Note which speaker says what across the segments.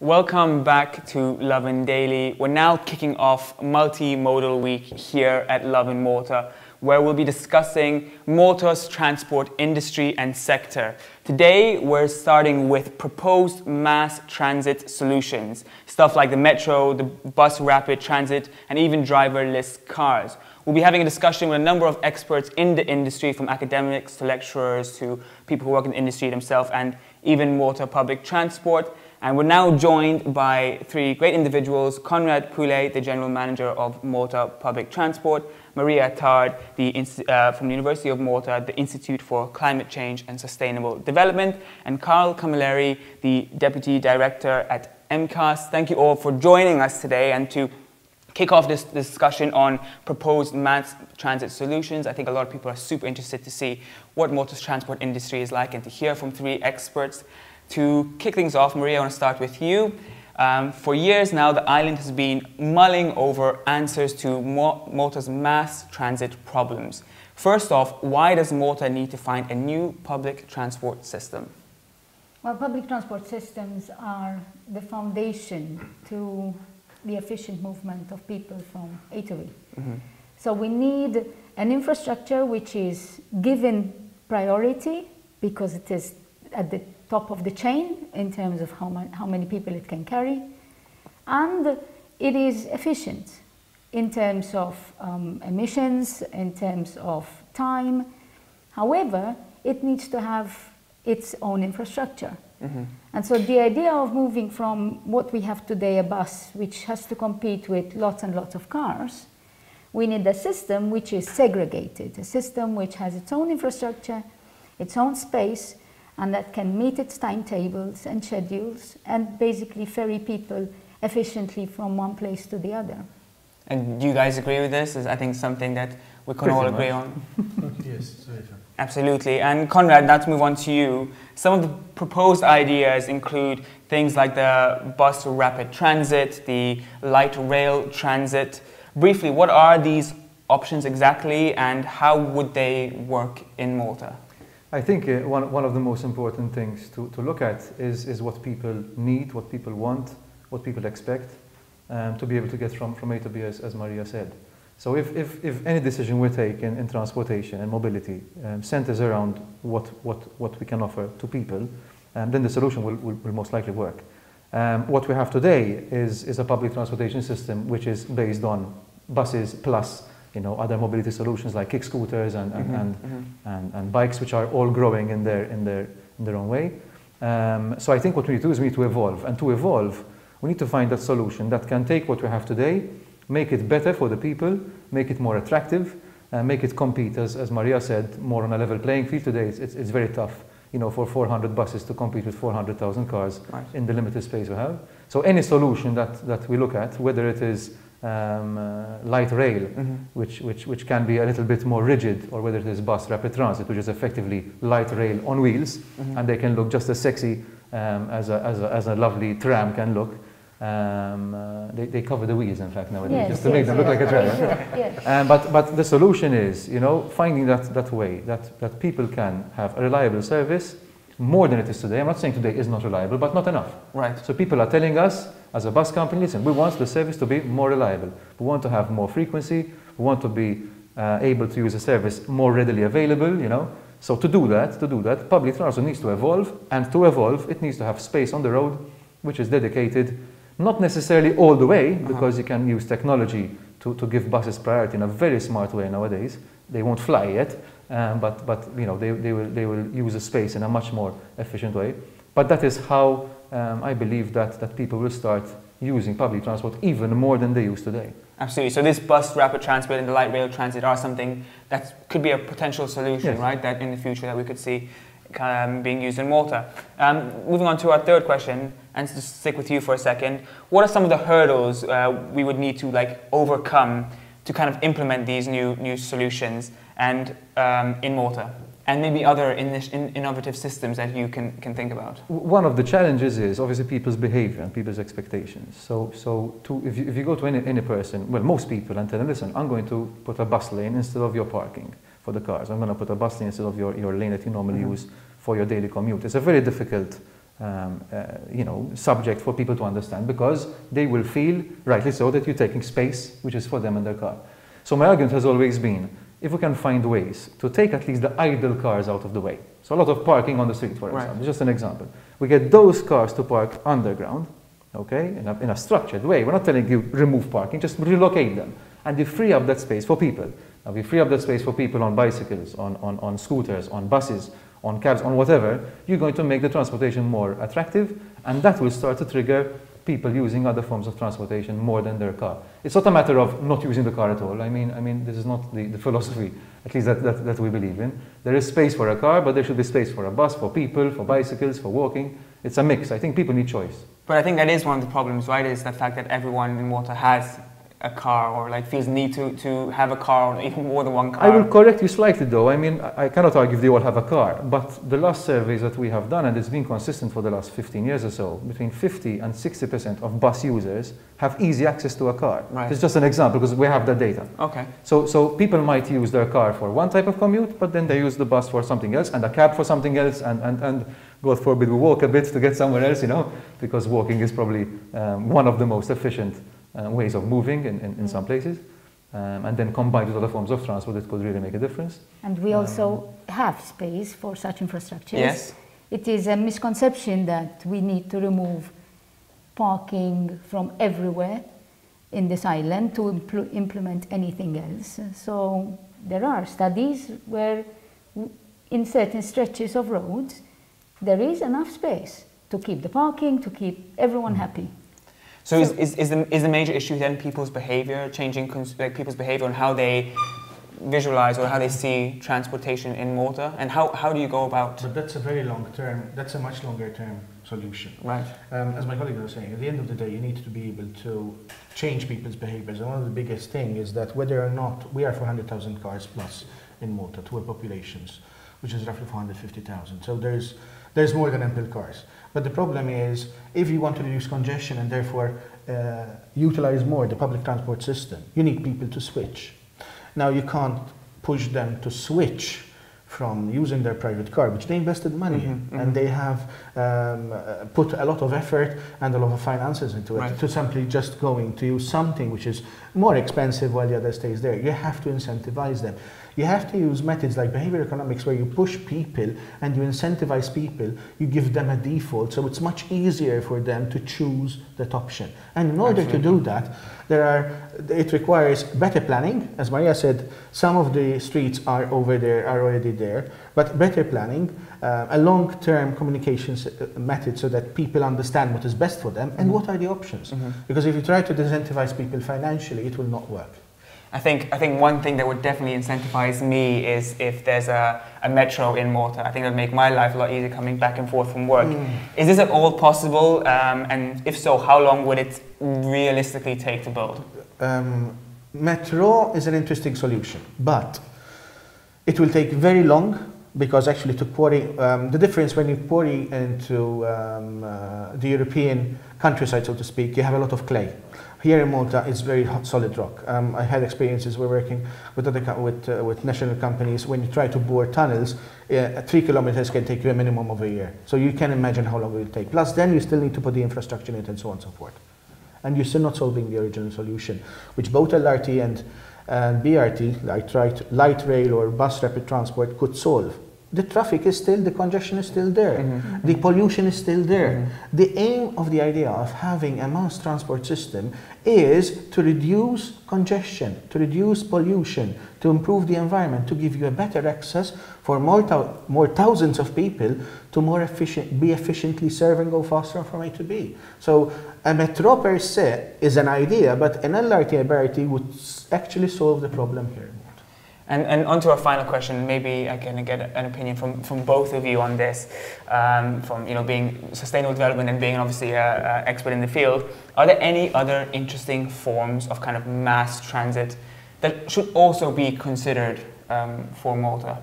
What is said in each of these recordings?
Speaker 1: Welcome back to Lovin Daily. We're now kicking off Multimodal Week here at Lovin Malta, where we'll be discussing Malta's transport industry and sector. Today, we're starting with proposed mass transit solutions, stuff like the metro, the bus rapid transit, and even driverless cars. We'll be having a discussion with a number of experts in the industry, from academics to lecturers to people who work in the industry themselves, and even Malta public transport. And we're now joined by three great individuals: Konrad Pule, the General Manager of Malta Public Transport; Maria Attard, from the University of Malta, the Institute for Climate Change and Sustainable Development; and Karl Camilleri, the Deputy Director at MCAS. Thank you all for joining us today. And to kick off this discussion on proposed mass transit solutions, I think a lot of people are super interested to see what Malta's transport industry is like and to hear from three experts. To kick things off, Maria, I want to start with you. For years now, the island has been mulling over answers to Malta's mass transit problems. First off, why does Malta need to find a new public transport system?
Speaker 2: Well, public transport systems are the foundation to the efficient movement of people from A to B. So we need an infrastructure which is given priority because it is at the top of the chain in terms of how many people it can carry, and it is efficient in terms of emissions, in terms of time. However, it needs to have its own infrastructure. And so the idea of moving from what we have today, a bus which has to compete with lots and lots of cars, we need a system which is segregated, a system which has its own infrastructure, its own space, and that can meet its timetables and schedules and basically ferry people efficiently from one place to the other.
Speaker 1: And do you guys agree with this? Is, I think, something that we can all agree on.
Speaker 3: Yes, it's very fair.
Speaker 1: Absolutely. And Konrad, now to move on to you. Some of the proposed ideas include things like the bus rapid transit, the light rail transit. Briefly, what are these options exactly, and how would they work in Malta?
Speaker 3: I think one of the most important things to look at is what people need, what people want, what people expect, to be able to get from A to B, as Maria said. So if any decision we take in transportation and mobility centers around what we can offer to people, then the solution will most likely work. What we have today is a public transportation system which is based on buses plus other mobility solutions like kick scooters and bikes, which are all growing in their own way. So I think what we need to do is we need to evolve, and to evolve, we need to find that solution that can take what we have today, make it better for the people, make it more attractive, make it compete, as Maria said, more on a level playing field. Today it's very tough, for 400 buses to compete with 400,000 cars in the limited space we have. So any solution that we look at, whether it is light rail, which can be a little bit more rigid, or whether it is bus rapid transit, which is effectively light rail on wheels, and they can look just as sexy as a lovely tram can look. They cover the wheels, in fact, nowadays, just to make them look like a tram. But the solution is, finding that way that people can have a reliable service more than it is today. I'm not saying today is not reliable, but not enough.
Speaker 1: Right.
Speaker 3: So people are telling us, as a bus company, listen, we want the service to be more reliable. We want to have more frequency. We want to be able to use a service more readily available, So to do that, public transport needs to evolve, and to evolve, it needs to have space on the road, which is dedicated, not necessarily all the way, because you can use technology to give buses priority in a very smart way nowadays. They won't fly yet, but they will use a space in a much more efficient way. But that is how I believe that people will start using public transport even more than they use today.
Speaker 1: Absolutely. So this bus rapid transport and the light rail transit are something that could be a potential solution, right? That in the future that we could see being used in Malta. Moving on to our third question, and to stick with you for a second, what are some of the hurdles we would need to overcome to kind of implement these new solutions and in Malta? And maybe other innovative systems that you can think about?
Speaker 3: One of the challenges is obviously people's behavior and people's expectations. So if you go to any person, well, most people, and tell them, listen, I'm going to put a bus lane instead of your parking for the cars. I'm going to put a bus lane instead of your lane that you normally use for your daily commute. It's a very difficult subject for people to understand, because they will feel, rightly so, that you're taking space which is for them in their car. So my argument has always been, if we can find ways to take at least the idle cars out of the way, so a lot of parking on the street, for example, just an example, we get those cars to park underground, okay, in a structured way. We're not telling you remove parking, just relocate them, and you free up that space for people. Now, we free up that space for people on bicycles, on scooters, on buses, on cabs, on whatever. You're going to make the transportation more attractive, and that will start to trigger people using other forms of transportation more than their car. It's not a matter of not using the car at all. I mean, this is not the philosophy, at least that we believe in. There is space for a car, but there should be space for a bus, for people, for bicycles, for walking. It's a mix. I think people need choice.
Speaker 1: But I think that is one of the problems, right? Is the fact that everyone in Malta has a car, or like feels need to have a car, or even more than one car.
Speaker 3: I will correct you slightly though. I mean, I cannot argue if they all have a car, but the last surveys that we have done, and it's been consistent for the last 15 years or so, between 50 and 60% of bus users have easy access to a car.
Speaker 1: Right.
Speaker 3: It's just an example because we have that data.
Speaker 1: Okay.
Speaker 3: So people might use their car for one type of commute, but then they use the bus for something else, and a cab for something else, and God forbid we walk a bit to get somewhere else, because walking is probably one of the most efficient ways of moving in some places, and then combined with other forms of transport, it could really make a difference.
Speaker 2: And we also have space for such infrastructures.
Speaker 1: Yes.
Speaker 2: It is a misconception that we need to remove parking from everywhere in this island to implement anything else. So there are studies where in certain stretches of roads there is enough space to keep the parking, to keep everyone happy.
Speaker 1: So is the major issue then people's behavior, changing people's behavior on how they visualize or how they see transportation in Malta? And how do you go about?
Speaker 4: But that's a very long term, that's a much longer term solution.
Speaker 1: Right.
Speaker 4: As my colleague was saying, at the end of the day, you need to be able to change people's behaviors. And one of the biggest things is that whether or not we are 400,000 cars plus in Malta to our populations, which is roughly 450,000. So there's more than ample cars. But the problem is, if you want to reduce congestion and therefore utilize more the public transport system, you need people to switch. Now you can't push them to switch from using their private car, which they invested money in, and they have put a lot of effort and a lot of finances into it, to simply just going to use something which is more expensive while the other stays there. You have to incentivize them. You have to use methods like behavior economics where you push people and you incentivize people, you give them a default, so it's much easier for them to choose that option. And in order to do that, it requires better planning. As Maria said, some of the streets are already there, but better planning, a long-term communications method so that people understand what is best for them and what are the options. Because if you try to disincentivize people financially, it will not work.
Speaker 1: I think one thing that would definitely incentivize me is if there's a metro in Malta. I think it would make my life a lot easier coming back and forth from work. Is this at all possible? And if so, how long would it realistically take to build?
Speaker 4: Metro is an interesting solution, but it will take very long, because actually to quarry, the difference when you quarry into the European countryside, so to speak, you have a lot of clay. Here in Malta, it's very solid rock. I had experiences, we're working with with national companies. When you try to bore tunnels, 3 kilometers can take you a minimum of a year. So you can imagine how long it will take. Plus then you still need to put the infrastructure in it and so on and so forth. And you're still not solving the original solution, which both LRT and BRT, like light rail or bus rapid transport, could solve. The traffic is still, the congestion is still there. The pollution is still there. The aim of the idea of having a mass transport system is to reduce congestion, to reduce pollution, to improve the environment, to give you a better access for more thousands of people to be efficiently serve and go faster from A to B. So a metro per se is an idea, but an LRT and BRT would actually solve the problem here.
Speaker 1: And on to our final question, maybe I can get an opinion from both of you on this, from being sustainable development and being obviously an expert in the field. Are there any other interesting forms of kind of mass transit that should also be considered for Malta?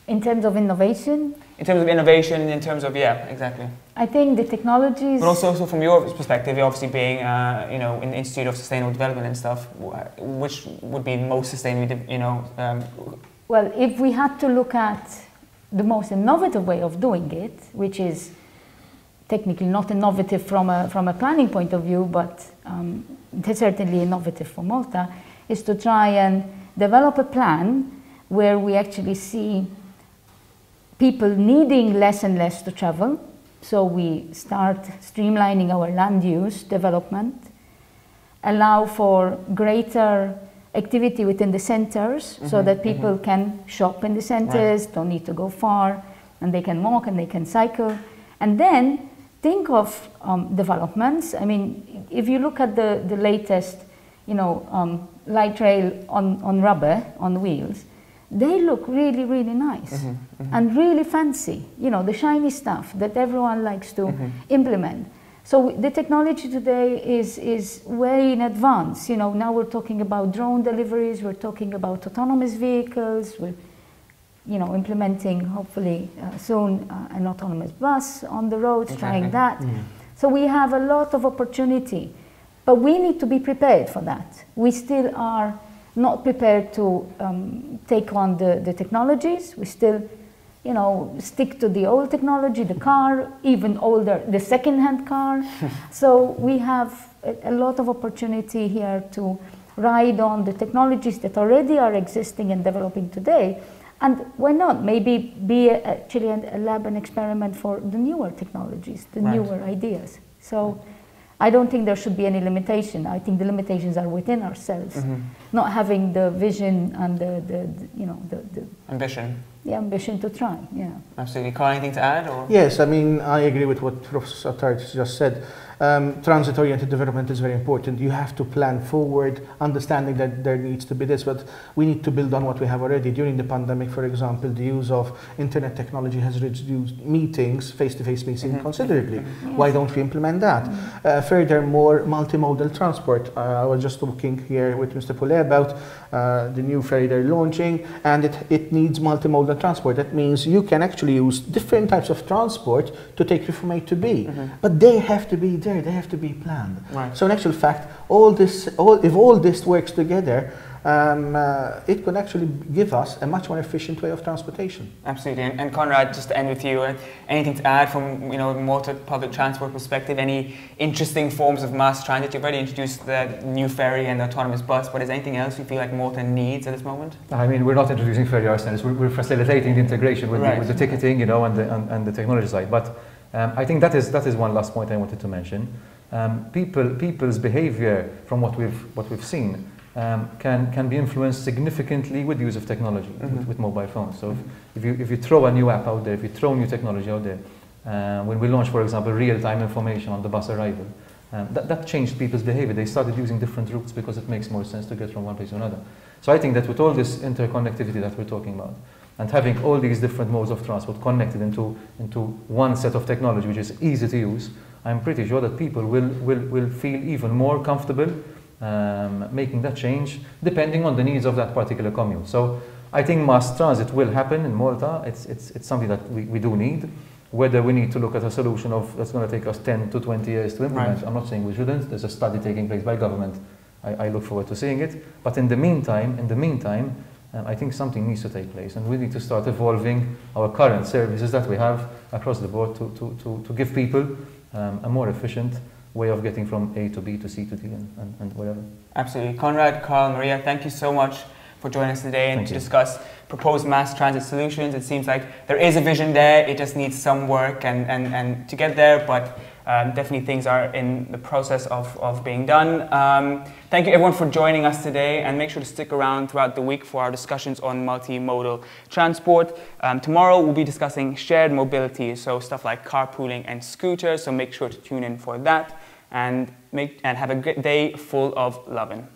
Speaker 2: In terms of innovation?
Speaker 1: In terms of innovation, in terms of, yeah, exactly.
Speaker 2: I think the technologies...
Speaker 1: But also from your perspective, obviously being, in the Institute of Sustainable Development and stuff, which would be most sustainable,
Speaker 2: Well, if we had to look at the most innovative way of doing it, which is technically not innovative from a planning point of view, but it's certainly innovative for Malta, is to try and develop a plan where we actually see people needing less and less to travel. So we start streamlining our land use development, allow for greater activity within the centers so that people can shop in the centers, don't need to go far, and they can walk and they can cycle. And then think of developments. I mean, if you look at the latest, light rail on rubber, on wheels, they look really, really nice and really fancy. The shiny stuff that everyone likes to implement. So the technology today is way in advance. Now we're talking about drone deliveries, we're talking about autonomous vehicles, we're implementing hopefully soon an autonomous bus on the roads, trying that. So we have a lot of opportunity, but we need to be prepared for that. We still are not prepared to take on the technologies. We still stick to the old technology, the car, even older, the second-hand car. So we have a lot of opportunity here to ride on the technologies that already are existing and developing today. And why not? Maybe be actually a lab and experiment for the newer technologies, the newer ideas. So I don't think there should be any limitation. I think the limitations are within ourselves, not having the vision and the
Speaker 1: ambition.
Speaker 2: The ambition to try, yeah.
Speaker 1: Absolutely. Karl, anything to add? Or?
Speaker 4: Yes, I mean, I agree with what Professor Attard just said. Transit-oriented development is very important. You have to plan forward, understanding that there needs to be this, but we need to build on what we have already. During the pandemic, for example, the use of internet technology has reduced meetings, face-to-face meetings considerably. Why don't we implement that? Furthermore, multimodal transport. I was just talking here with Mr. Pule about the new ferry they're launching, and it needs multimodal transport. That means you can actually use different types of transport to take you from A to B, but they have to be there, they have to be planned. Right. So in actual fact, if all this works together, it can actually give us a much more efficient way of transportation.
Speaker 1: Absolutely. And Konrad, just to end with you, anything to add from Malta public transport perspective? Any interesting forms of mass transit? You've already introduced the new ferry and the autonomous bus, but is anything else you feel like Malta needs at this moment?
Speaker 3: I mean, we're not introducing ferry ourselves. We're facilitating the integration with, with the ticketing, and the technology side. But I think that is one last point I wanted to mention. People's behavior, from what we've seen, can be influenced significantly with the use of technology, with mobile phones. So if you throw a new app out there, if you throw new technology out there, when we launched, for example, real-time information on the bus arrival, that changed people's behavior. They started using different routes because it makes more sense to get from one place to another. So I think that with all this interconnectivity that we're talking about, and having all these different modes of transport connected into one set of technology which is easy to use, I'm pretty sure that people will feel even more comfortable making that change depending on the needs of that particular commute. So I think mass transit will happen in Malta. It's something that we do need. Whether we need to look at a solution that's going to take us 10 to 20 years to implement, I'm not saying we shouldn't. There's a study taking place by government. I look forward to seeing it. But in the meantime, I think something needs to take place, and we need to start evolving our current services that we have across the board to give people a more efficient way of getting from A to B to C to D and whatever. Absolutely.
Speaker 1: Konrad, Karl, Maria, thank you so much for joining us today and to discuss proposed mass transit solutions. It seems like there is a vision there, it just needs some work and to get there, but definitely things are in the process of being done. Thank you everyone for joining us today, and make sure to stick around throughout the week for our discussions on multimodal transport. Tomorrow we'll be discussing shared mobility, so stuff like carpooling and scooters, so make sure to tune in for that, and have a great day full of lovin'.